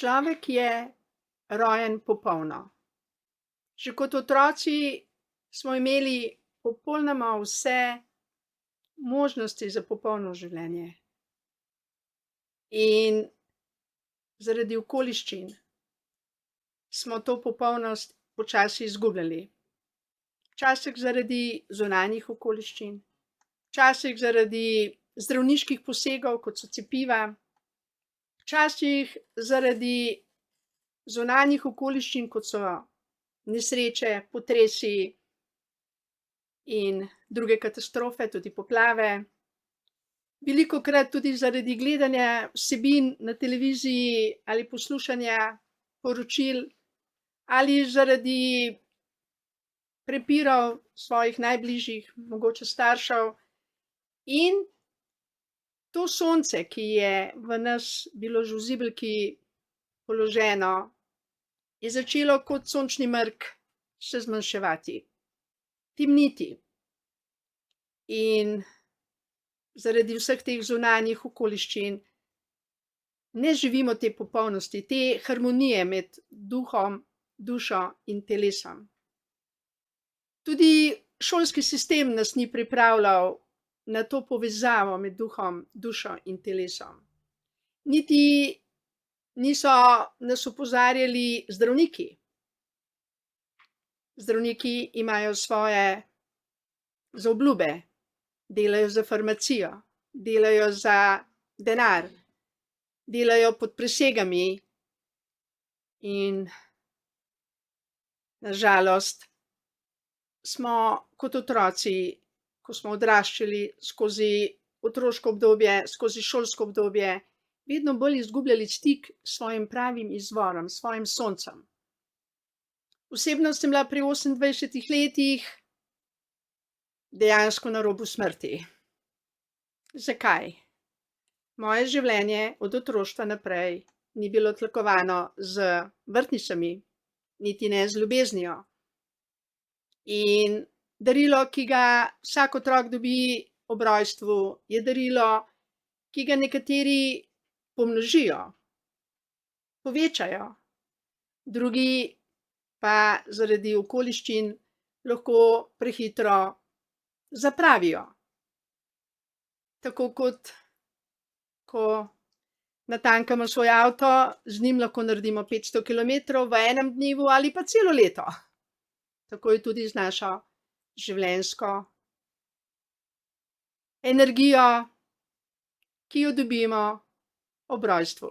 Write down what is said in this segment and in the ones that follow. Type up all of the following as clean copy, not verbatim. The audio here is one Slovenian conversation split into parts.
Človek je rojen popolno. Že kot otroci smo imeli popolnoma vse možnosti za popolno življenje. In zaradi okoliščin smo to popolnost počasi izgubljali. Včasih zaradi zunanjih okoliščin, včasih zaradi zdravniških posegov, kot so cepiva, včasih zaradi zunanjih okoliščin, kot so nesreče, potresi in druge katastrofe, tudi poplave. Velikokrat tudi zaradi gledanja vsebin na televiziji ali poslušanja poročil ali zaradi prepirov svojih najbližjih, mogoče staršev. In to sonce, ki je v nas bilo že v zibelki položeno, je začelo kot sončni mrk se zmanjševati, temniti. In zaradi vseh teh zunanjih okoliščin ne živimo te popolnosti, te harmonije med duhom, dušo in telesom. Tudi šolski sistem nas ni pripravljal na to povezavo med duhom, dušo in telesom. Niti niso nas opozarjali zdravniki. Zdravniki imajo svoje zaobljube, delajo za farmacijo, delajo za denar, delajo pod prisegami in na žalost smo kot otroci, ko smo odraščali skozi otroško obdobje, skozi šolsko obdobje, vedno bolj izgubljali stik s svojim pravim izvorom, s svojim soncem. Osebno sem bila pri 28 letih dejansko na robu smrti. Zakaj? Moje življenje od otroštva naprej ni bilo tlakovano z vrtnicami, niti ne z ljubeznijo. In darilo, ki ga vsak otrok dobi ob rojstvu, je darilo, ki ga nekateri pomnožijo, povečajo, drugi pa zaradi okoliščin lahko prehitro zapravijo. Tako kot ko natankamo svoj avto, z njim lahko naredimo 500 kilometrov v enem dnevu ali pa celo leto. Tako je tudi z našo življenjsko energijo, ki jo dobimo ob rojstvu.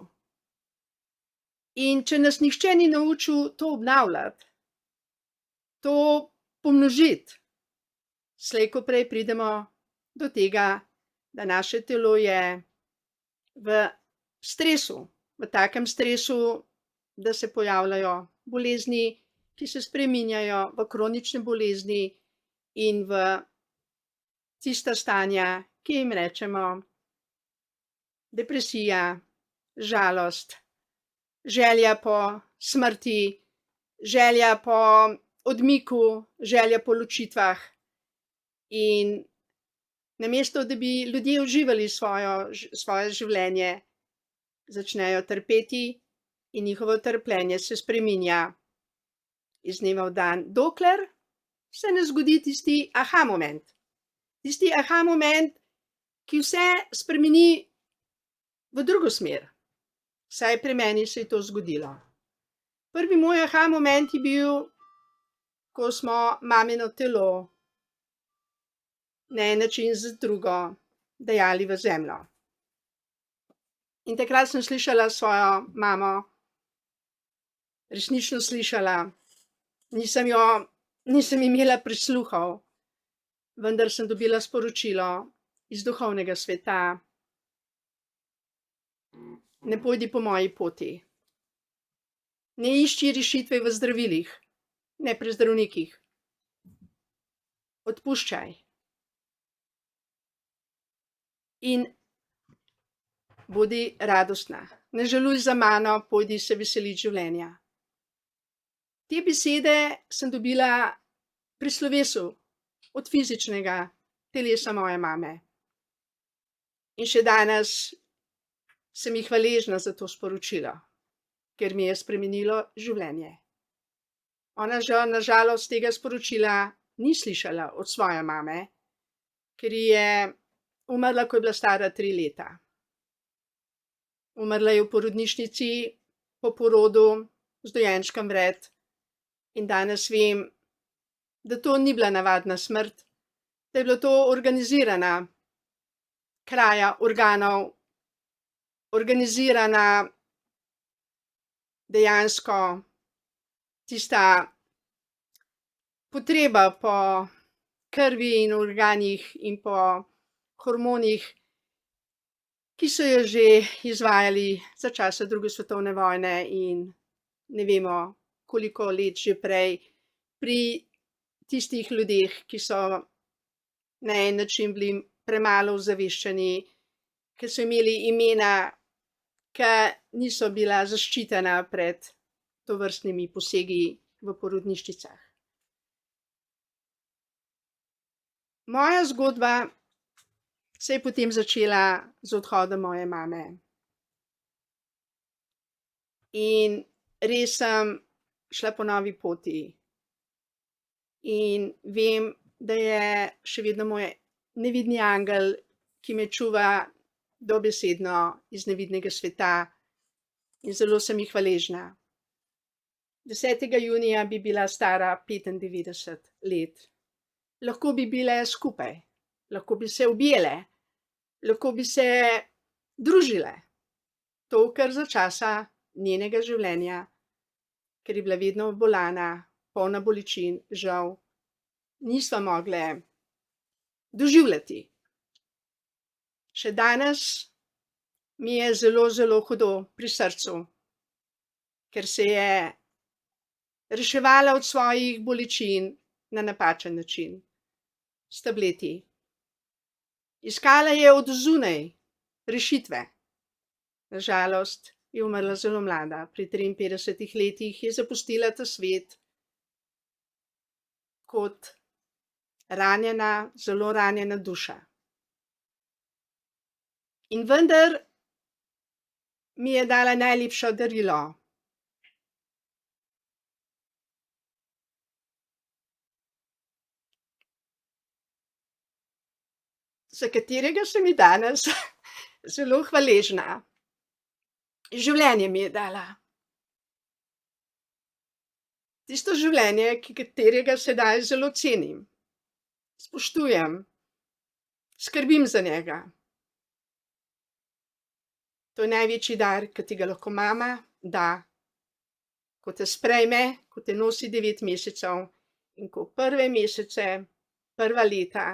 In če nas nihče ni naučil to obnavljati, to pomnožiti, slej ko prej pridemo do tega, da naše telo je v stresu, v takem stresu, da se pojavljajo bolezni, ki se spreminjajo v kronične bolezni in v tista stanja, ki jim rečemo depresija, žalost, želja po smrti, želja po odmiku, želja po ločitvah. In namesto, da bi ljudje uživali svoje življenje, začnejo trpeti in njihovo trpljenje se spreminja iz dneva v dan, dokler se ne zgodi tisti aha moment. Tisti aha moment, ki vse spremeni v drugo smer. Vsaj pri meni se je to zgodilo. Prvi moj aha moment je bil, ko smo mamino telo na en način z drugo dajali v zemljo. In takrat sem slišala svojo mamo, resnično slišala, nisem imela prisluhov, vendar sem dobila sporočilo iz duhovnega sveta: ne pojdi po moji poti. Ne išči rešitve v zdravilih, ne pri zdravnikih. Odpuščaj. In bodi radostna. Ne žaluj za mano, pojdi se veseliti življenja. Te besede sem dobila pri slovesu od fizičnega telesa moje mame. In še danes sem ji hvaležna za to sporočilo. ker mi je spremenilo življenje. Ona na žalost tega sporočila ni slišala od svoje mame, ker ji je umrla, ko je bila stara 3 leta. Umrla je v porodnišnici po porodu z dojenčkom vred in danes vem, da to ni bila navadna smrt, da je bila to organizirana kraja organov, organizirana dejansko tista potreba po krvi in organih in po hormonih, ki so jo že izvajali za časa druge svetovne vojne in ne vemo, koliko let že prej pri tistih ljudeh, ki so na en način bili premalo ozaveščeni, ki so imeli imena, ki niso bila zaščitena pred tovrstnimi posegi v porodnišnicah. Moja zgodba se je potem začela z odhodom moje mame. In res sem šla po novi poti. In vem, da je še vedno moj nevidni angel, ki me čuva dobesedno iz nevidnega sveta, in zelo sem ji hvaležna. 10. junija bi bila stara 95 let. Lahko bi bile skupaj, lahko bi se objele, lahko bi se družile. To kar za časa njenega življenja, ker je bila vedno bolana, polna bolečin, žal nisva mogle doživljati. Še danes mi je zelo, zelo hudo pri srcu, ker se je reševala od svojih bolečin na napačen način, s tableti. Iskala je od zunaj rešitve. Na žalost je umrla zelo mlada, pri 53 letih je zapustila ta svet kot ranjena, zelo ranjena duša. In vendar mi je dala najlepše darilo. Za katerega sem ji danes zelo hvaležna. Življenje mi je dala. Tisto življenje, katerega sedaj zelo cenim, spoštujem, skrbim za njega. To je največji dar, ki ti ga lahko mama da, ko te sprejme, ko te nosi 9 mesecev in ko prve mesece, prva leta,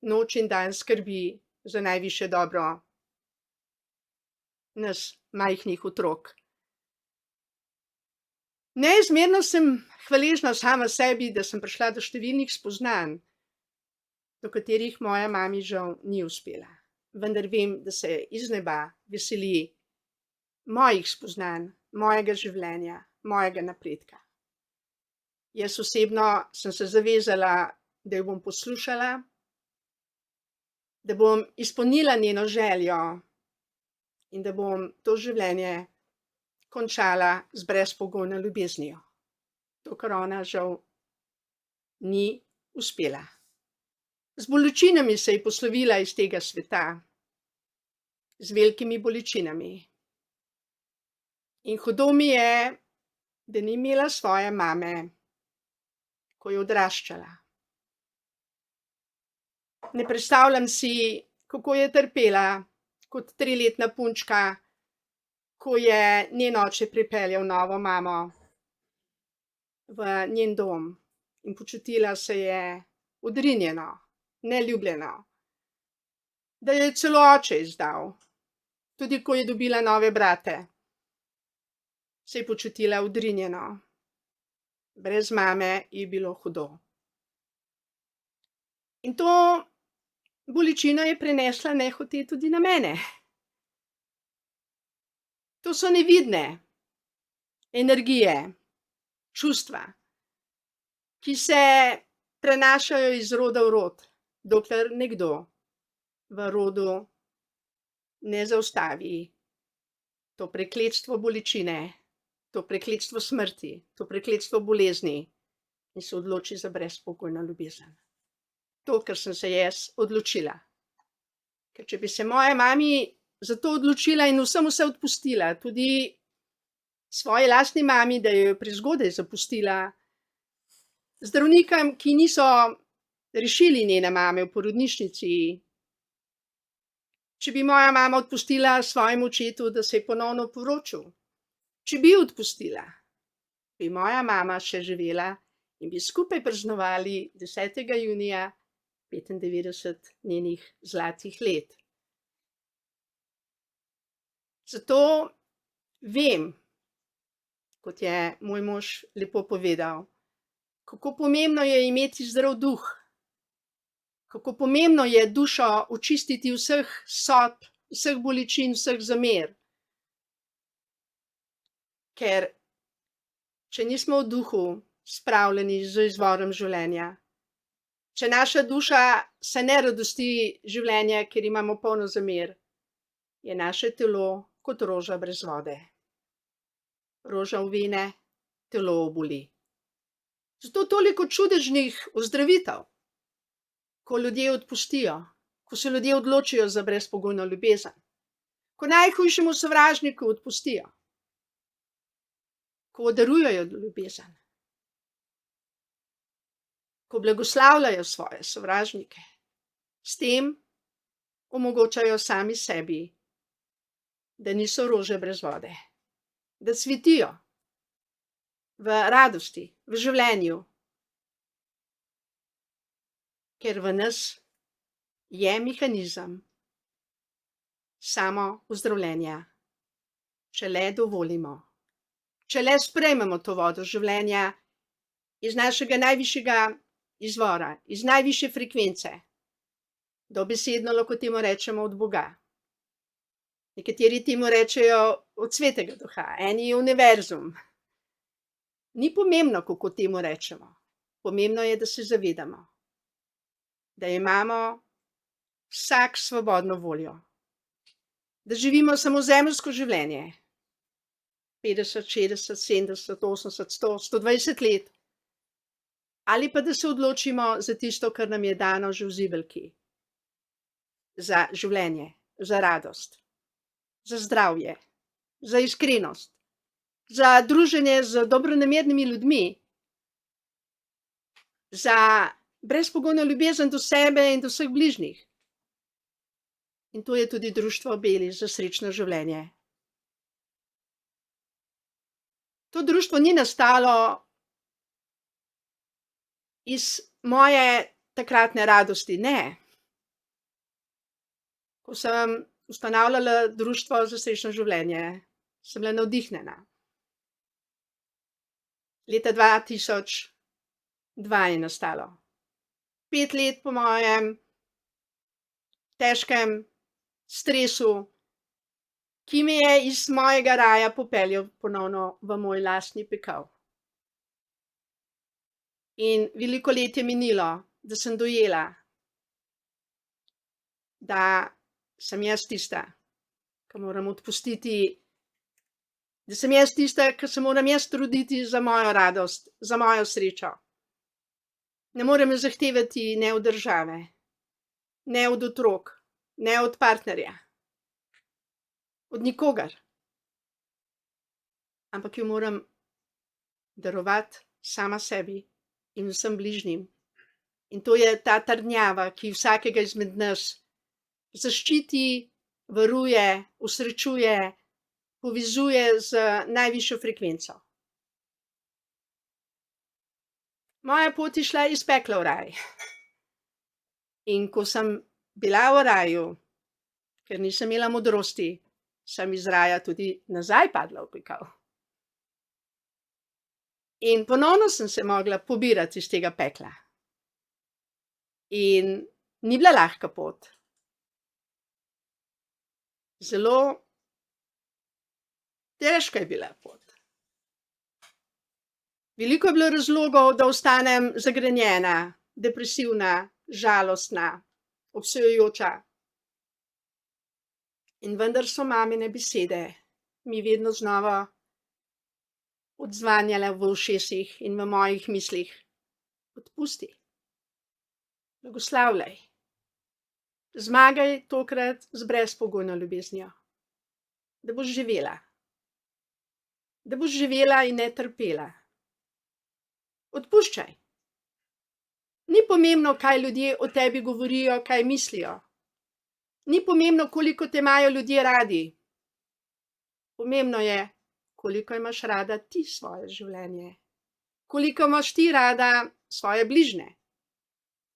noč in dan skrbi za najvišje dobro nas, majhnih otrok. Neizmerno sem hvaležna sama sebi, da sem prišla do številnih spoznanj, do katerih moja mami žal ni uspela. Vendar vem, da se iz neba veseli mojih spoznanj, mojega življenja, mojega napredka. Jaz osebno sem se zavezala, da jo bom poslušala, da bom izpolnila njeno željo in da bom to življenje končala z brezpogojno ljubeznijo. To, kar ona žal ni uspela. Z bolečinami se je poslovila iz tega sveta, z velikimi bolečinami. In hudo mi je, da ni imela svoje mame, ko je odraščala. Ne predstavljam si, kako je trpela kot 3-letna punčka, ko je njen oče pripeljal novo mamo v njen dom in počutila se je odrinjeno, neljubljeno. Da jo je celo oče izdal, tudi ko je dobila nove brate, se je počutila odrinjeno. Brez mame je bilo hudo. In to bolečino je prenesla nehote tudi na mene. To so nevidne energije, čustva, ki se prenašajo iz roda v rod, dokler nekdo v rodu ne zaustavi to prekletstvo bolečine, to prekletstvo smrti, to prekletstvo bolezni in se odloči za brezpogojno ljubezen. To, kar sem se jaz odločila. Ker če bi se moja mami za to odločila in vsem vse odpustila, tudi svoji lastni mami, da jo je prezgodaj zapustila, zdravnikom, ki niso rešili njene mame v porodnišnici, če bi moja mama odpustila svojemu očetu, da se je ponovno poročil, če bi odpustila, bi moja mama še živela in bi skupaj praznovali 10. junija 95 njenih zlatih let. Zato vem, kot je moj mož lepo povedal, kako pomembno je imeti zdrav duh, kako pomembno je dušo očistiti vseh sodb, vseh bolečin, vseh zamer. Ker če nismo v duhu spravljeni z izvorom življenja, če naša duša se ne radosti življenja, ker imamo polno zamer, je naše telo kot roža brez vode. Roža uvene, telo oboli. Zato toliko čudežnih ozdravitev, ko ljudje odpustijo, ko se ljudje odločijo za brezpogojno ljubezen, ko najhujšemu sovražniku odpustijo, ko darujejo ljubezen, ko blagoslavljajo svoje sovražnike, s tem omogočajo sami sebi, da niso rože brez vode, da cvetijo v radosti, v življenju, ker v nas je mehanizem samo ozdravljenja, če le dovolimo, če le sprejmemo to vodo življenja iz našega najvišjega izvora, iz najvišje frekvence, dobesedno lahko temu rečemo od Boga. Nekateri temu rečejo od svetega duha, eni univerzum. Ni pomembno, kako temu rečemo. Pomembno je, da se zavedamo, da imamo vsak svobodno voljo, da živimo samo zemeljsko življenje, 50, 60, 70, 80, 100, 120 let, ali pa da se odločimo za tisto, kar nam je dano že v zibelki, za življenje, za radost, za zdravje, za iskrenost, za druženje z dobronamernimi ljudmi, za brezpogojno ljubezen do sebe in do vseh bližnjih. In to je tudi društvo Beli za srečno življenje. To društvo ni nastalo iz moje takratne radosti, ne. Ko sem ustanavljala društvo za srečno življenje, sem bila navdihnjena. Leta 2002 je nastalo. 5 let po mojem težkem stresu, ki me je iz mojega raja popeljal ponovno v moj lastni pekel. In veliko let je minilo, da sem dojela, da sem jaz tista, ki moram odpustiti, da sem jaz tista, ki se moram jaz truditi za mojo radost, za mojo srečo. Ne morem zahtevati ne od države, ne od otrok, ne od partnerja, od nikogar. Ampak jo moram darovati sama sebi in vsem bližnjim. In to je ta trdnjava, ki vsakega izmed nas zaščiti, varuje, osrečuje, povezuje z najvišjo frekvenco. Moja pot je šla iz pekla v raj. In ko sem bila v raju, ker nisem imela modrosti, sem iz raja tudi nazaj padla v pekel. In ponovno sem se mogla pobirati iz tega pekla. In ni bila lahka pot. Zelo težka je bila pot. Veliko je bilo razlogov, da ostanem zagrenjena, depresivna, žalostna, obsojujoča. In vendar so mamine besede mi vedno znova odzvanjala v ušesih in v mojih mislih. Odpusti. Blagoslavljaj. Zmagaj tokrat z brezpogojno ljubeznijo. Da boš živela. Da boš živela in ne trpela. Odpuščaj. Ni pomembno, kaj ljudje o tebi govorijo, kaj mislijo. Ni pomembno, koliko te imajo ljudje radi. Pomembno je, koliko imaš rada ti svoje življenje. Koliko imaš ti rada svoje bližnje.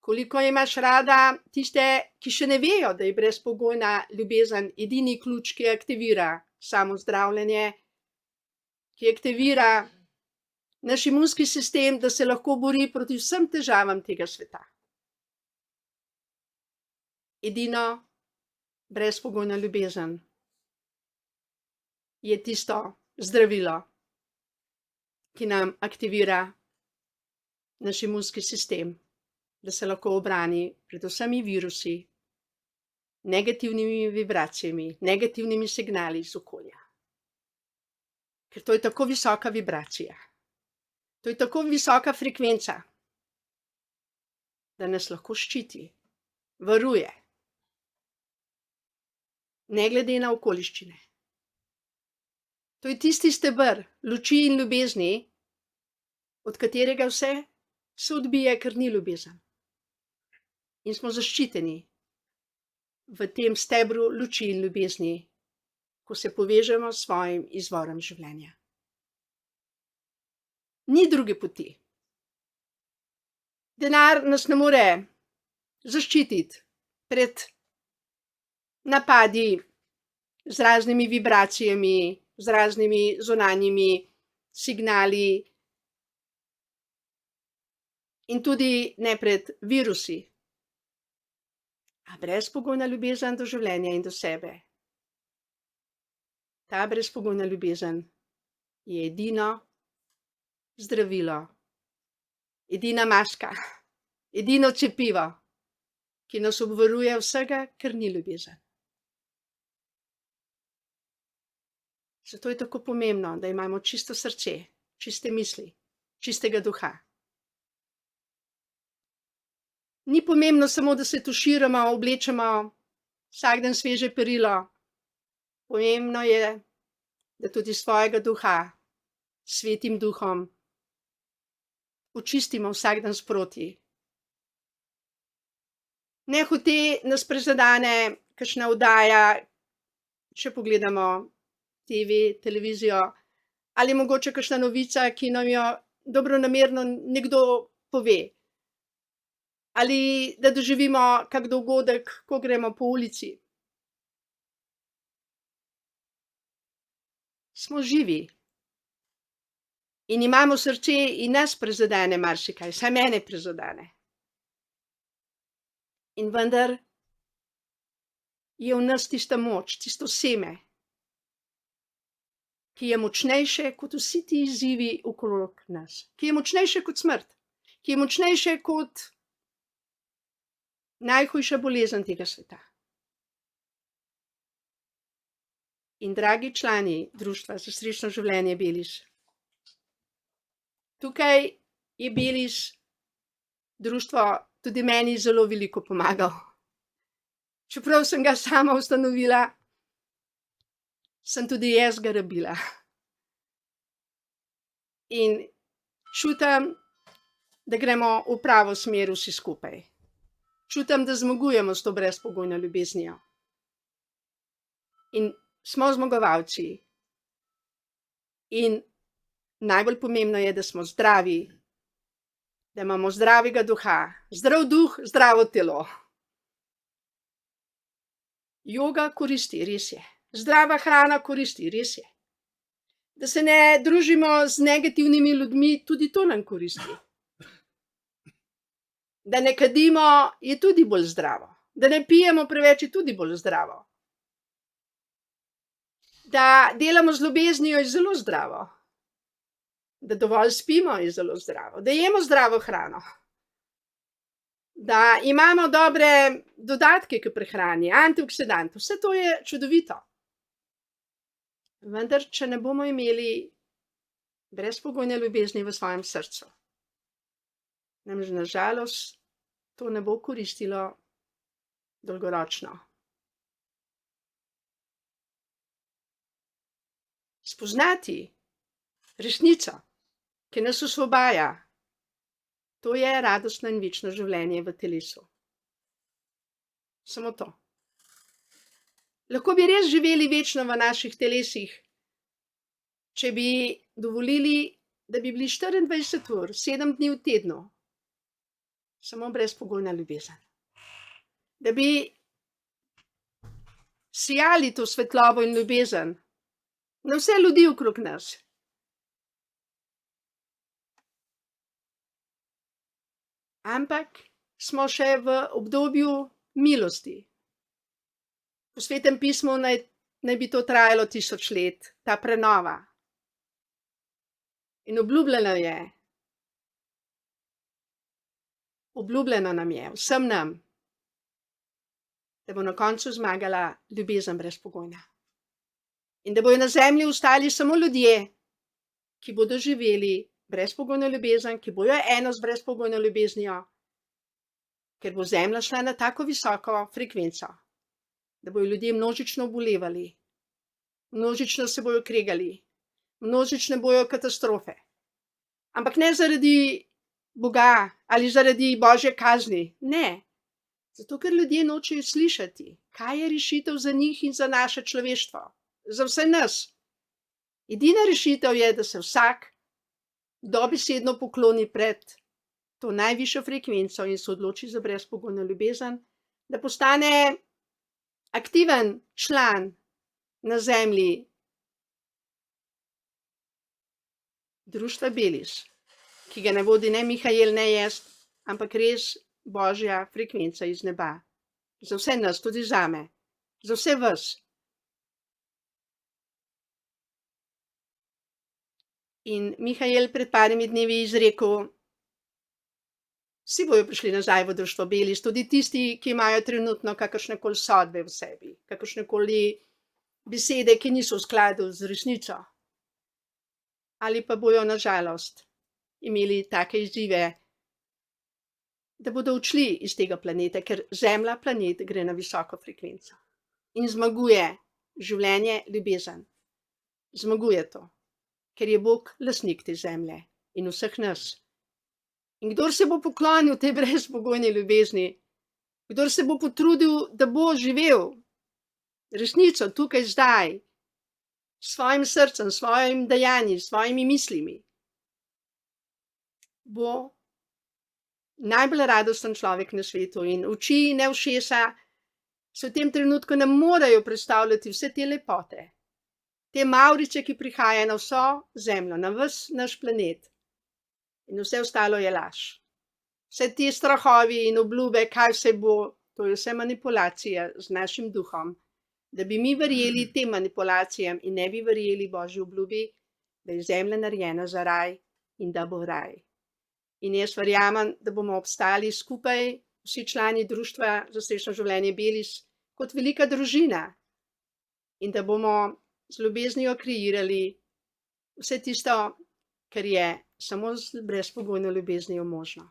Koliko imaš rada tiste, ki še ne vejo, da je brezpogojna ljubezen edini ključ, ki aktivira samozdravljenje, ki aktivira naš imunski sistem, da se lahko bori proti vsem težavam tega sveta. Edino brezpogojna ljubezen je tisto zdravilo, ki nam aktivira naš imunski sistem, da se lahko ubrani pred vsemi virusi, negativnimi vibracijami, negativnimi signali iz okolja. Ker to je tako visoka vibracija. To je tako visoka frekvenca, da nas lahko ščiti, varuje, ne glede na okoliščine. To je tisti steber luči in ljubezni, od katerega vse se odbije, ker ni ljubezen. In smo zaščiteni v tem stebru luči in ljubezni, ko se povežemo s svojim izvorom življenja. Ni druge poti. Denar nas ne more zaščititi pred napadi z raznimi vibracijami, z raznimi zunanjimi signali in tudi ne pred virusi. A brezpogojna ljubezen do življenja in do sebe. Ta brezpogojna ljubezen je edino zdravilo, edina maska, edino cepivo, ki nas obvaruje vsega, kar ni ljubezen. Zato je tako pomembno, da imamo čisto srce, čiste misli, čistega duha. Ni pomembno samo, da se tuširamo, oblečemo vsak dan sveže perilo. Pomembno je, da tudi svojega duha s svetim duhom očistimo vsak dan sproti. Nehote nas prizadene kakšna oddaja, če pogledamo televizijo, ali mogoče kakšna novica, ki nam jo dobronamerno nekdo pove. Ali da doživimo kak dogodek, ko gremo po ulici. Smo živi. In imamo srce in nas prizadene marsikaj, saj mene prizadene. In vendar je v nas tista moč, tisto seme, ki je močnejše kot vsi ti izzivi okrog nas, ki je močnejše kot smrt, ki je močnejše kot najhujša bolezen tega sveta. In dragi člani Društva za srečno življenje Beliš, tukaj je Beliš društvo tudi meni zelo veliko pomagal. Čeprav sem ga sama ustanovila, sem tudi jaz ga rabila. In čutim, da gremo v pravo smer vsi skupaj. Čutim, da zmagujemo s to brezpogojno ljubeznijo. In smo zmagovalci. In najbolj pomembno je, da smo zdravi, da imamo zdravega duha, zdrav duh, zdravo telo. Joga koristi, res je. Zdrava hrana koristi, res je. Da se ne družimo z negativnimi ljudmi, tudi to nam koristi. Da ne kadimo, je tudi bolj zdravo. Da ne pijemo preveč, je tudi bolj zdravo. Da delamo z ljubeznijo, je zelo zdravo. Da dovolj spimo, je zelo zdravo. Da jemo zdravo hrano. Da imamo dobre dodatke k prehrani, antioksidante, vse to je čudovito. Vendar, če ne bomo imeli brezpogojne ljubezni v svojem srcu. Namreč na žalost to ne bo koristilo dolgoročno. Spoznati resnico, ki nas osvobaja, to je radostno in večno življenje v telesu. Samo to. Lahko bi res živeli večno v naših telesih, če bi dovolili, da bi bili 24 ur, 7 dni v tednu, samo brezpogojna ljubezen. Da bi sijali to svetlobo in ljubezen na vse ljudi okrog nas. Ampak smo še v obdobju milosti. Po Svetem pismu naj bi to trajalo 1000 let, ta prenova. In obljubljeno nam je, vsem nam, da bo na koncu zmagala ljubezen brezpogojna. In da bojo na zemlji ostali samo ljudje, ki bodo živeli brezpogojno ljubezen, ki bojo eno z brezpogojno ljubeznijo, ker bo zemlja šla na tako visoko frekvenco, da bojo ljudje množično obolevali, množično se bojo kregali, množične bojo katastrofe. Ampak ne zaradi Boga ali zaradi Božje kazni, ne. Zato, ker ljudje nočejo slišati, kaj je rešitev za njih in za naše človeštvo, za vse nas. Edina rešitev je, da se vsak dobesedno pokloni pred to najvišjo frekvenco in se odloči za brezpogojno ljubezen, da postane aktiven član na zemlji društva Belis, ki ga ne vodi ne Mihajel, ne jaz, ampak res Božja frekvenca iz neba. Za vse nas, tudi zame, za vse vas. In Mihajel pred parimi dnevi izrekel, vsi bojo prišli nazaj v društvo Belis, tudi tisti, ki imajo trenutno kakršnekoli sodbe v sebi, kakršnekoli besede, ki niso v skladu z resnico. Ali pa bojo na žalost imeli take izzive, da bodo odšli iz tega planeta, ker Zemlja, planet, gre na visoko frekvenco. In zmaguje življenje, ljubezen. Zmaguje to, ker je Bog lastnik te zemlje in vseh nas. In kdor se bo poklonil tej brezpogojni ljubezni, kdor se bo potrudil, da bo živel resnico tukaj zdaj, s svojim srcem, s svojim dejanji, s svojimi mislimi, bo najbolj radosten človek na svetu. In oči in ušesa se v tem trenutku ne morejo predstavljati vse te lepote, te mavrice, ki prihajajo na vso zemljo, na ves naš planet. In vse ostalo je laž. Vse ti strahovi in obljube, kaj vse bo, to je vse manipulacija z našim duhom, da bi mi verjeli tem manipulacijam in ne bi verjeli Božji obljubi, da je zemlja narejena za raj in da bo raj. In jaz verjamem, da bomo obstali skupaj, vsi člani društva za srečno življenje Belis, kot velika družina. In da bomo z ljubeznijo kreirali vse tisto, kar je samo z brezpogojno ljubeznijo možno.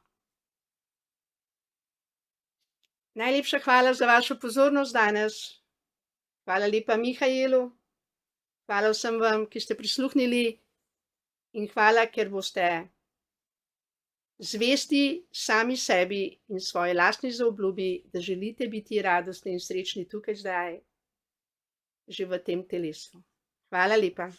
Najlepša hvala za vašo pozornost danes. Hvala lepa Mihajelu. Hvala vsem vam, ki ste prisluhnili. In hvala, ker boste zvesti sami sebi in svoji lastni zaobljubi, da želite biti radostni in srečni tukaj zdaj, že v tem telesu. Hvala lepa.